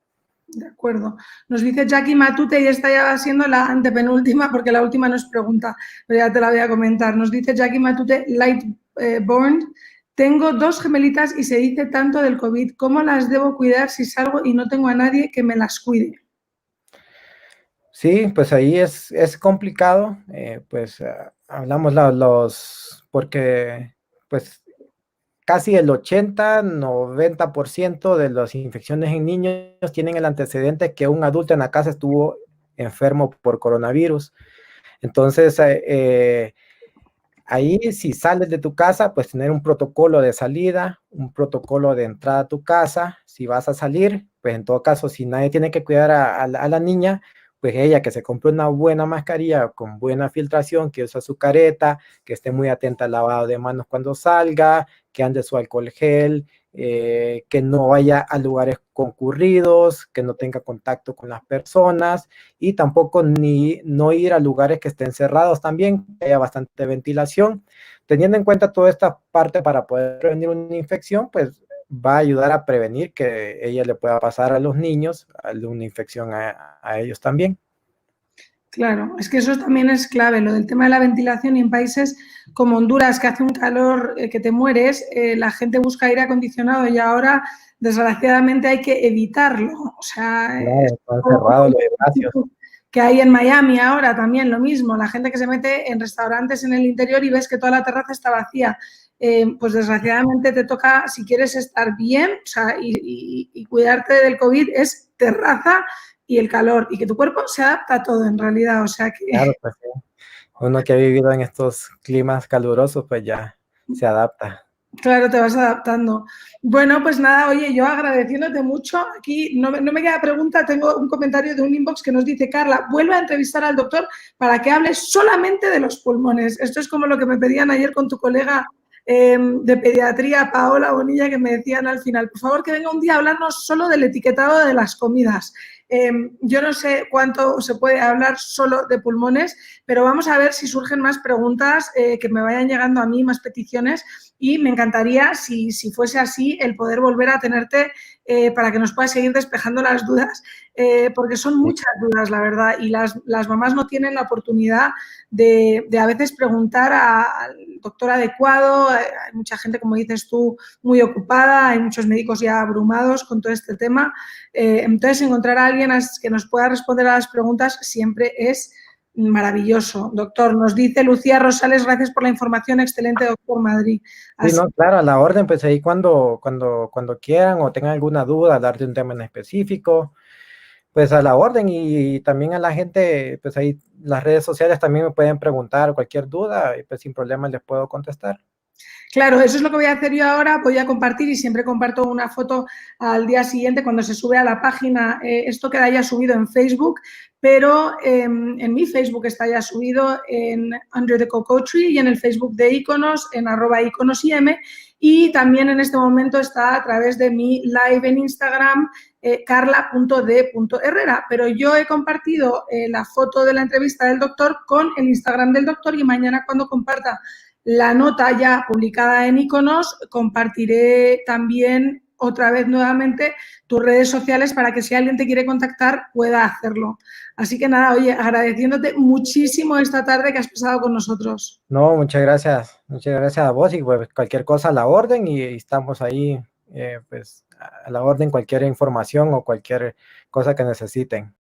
A: De acuerdo. Nos dice Jackie Matute, y esta ya va siendo la antepenúltima, porque la última nos pregunta, pero ya te la voy a comentar. Nos dice Jackie Matute, Lightborn, tengo 2 gemelitas y se dice tanto del COVID, ¿cómo las debo cuidar si salgo y no tengo a nadie que me las cuide?
B: Sí, pues ahí es complicado, pues hablamos porque pues casi el 80-90% de las infecciones en niños tienen el antecedente que un adulto en la casa estuvo enfermo por coronavirus. Entonces, ahí si sales de tu casa, pues tener un protocolo de salida, un protocolo de entrada a tu casa. Si vas a salir, pues en todo caso, si nadie tiene que cuidar a la niña, pues ella que se compre una buena mascarilla con buena filtración, que use su careta, que esté muy atenta al lavado de manos cuando salga, que ande su alcohol gel, que no vaya a lugares concurridos, que no tenga contacto con las personas y tampoco no ir a lugares que estén cerrados también, que haya bastante ventilación. Teniendo en cuenta toda esta parte para poder prevenir una infección, pues va a ayudar a prevenir que ella le pueda pasar a los niños una infección a ellos también.
A: Claro, es que eso también es clave, lo del tema de la ventilación, y en países como Honduras, que hace un calor que te mueres, la gente busca aire acondicionado y ahora, desgraciadamente, hay que evitarlo. O sea,
B: Claro, están cerrados los espacios.
A: que hay en Miami ahora también lo mismo, la gente que se mete en restaurantes en el interior y ves que toda la terraza está vacía. Pues desgraciadamente te toca, si quieres estar bien, o sea, y cuidarte del COVID, es terraza y el calor, y que tu cuerpo se adapta a todo en realidad, o sea que...
B: Claro, pues sí. Uno que ha vivido en estos climas calurosos, pues ya se adapta.
A: Claro, te vas adaptando. Bueno, pues nada, oye, yo agradeciéndote mucho. Aquí no me queda pregunta, tengo un comentario de un inbox que nos dice, Carla, vuelve a entrevistar al doctor para que hable solamente de los pulmones. Esto es como lo que me pedían ayer con tu colega de pediatría, Paola Bonilla, que me decían al final, por favor, que venga un día a hablarnos solo del etiquetado de las comidas. Yo no sé cuánto se puede hablar solo de pulmones, pero vamos a ver si surgen más preguntas que me vayan llegando a mí, más peticiones, y me encantaría, si fuese así, el poder volver a tenerte para que nos puedas seguir despejando las dudas, porque son muchas dudas, la verdad, y las mamás no tienen la oportunidad de a veces preguntar al doctor adecuado. Hay mucha gente, como dices tú, muy ocupada, hay muchos médicos ya abrumados con todo este tema. Entonces, encontrar a alguien que nos pueda responder a las preguntas siempre es maravilloso. Doctor, nos dice Lucía Rosales, gracias por la información, excelente, doctor Madrid.
B: Sí,
A: Así,
B: no, claro, a la orden, pues ahí cuando quieran o tengan alguna duda, hablar de un tema en específico, pues a la orden y también a la gente, pues ahí las redes sociales también me pueden preguntar cualquier duda y pues sin problema les puedo contestar.
A: claro, eso es lo que voy a hacer yo ahora. Voy a compartir, y siempre comparto una foto al día siguiente cuando se sube a la página. Esto queda ya subido en Facebook, pero en mi Facebook está ya subido en Under the Cocoa Tree y en el Facebook de Iconos, en @iconosim, y también en este momento está a través de mi live en Instagram, carla.d.herrera. Pero yo he compartido la foto de la entrevista del doctor con el Instagram del doctor, y mañana, cuando comparta la nota ya publicada en Iconos, compartiré también otra vez nuevamente tus redes sociales para que si alguien te quiere contactar pueda hacerlo. Así que nada, oye, agradeciéndote muchísimo esta tarde que has pasado con nosotros.
B: No, muchas gracias a vos y pues cualquier cosa a la orden y estamos ahí pues a la orden, cualquier información o cualquier cosa que necesiten.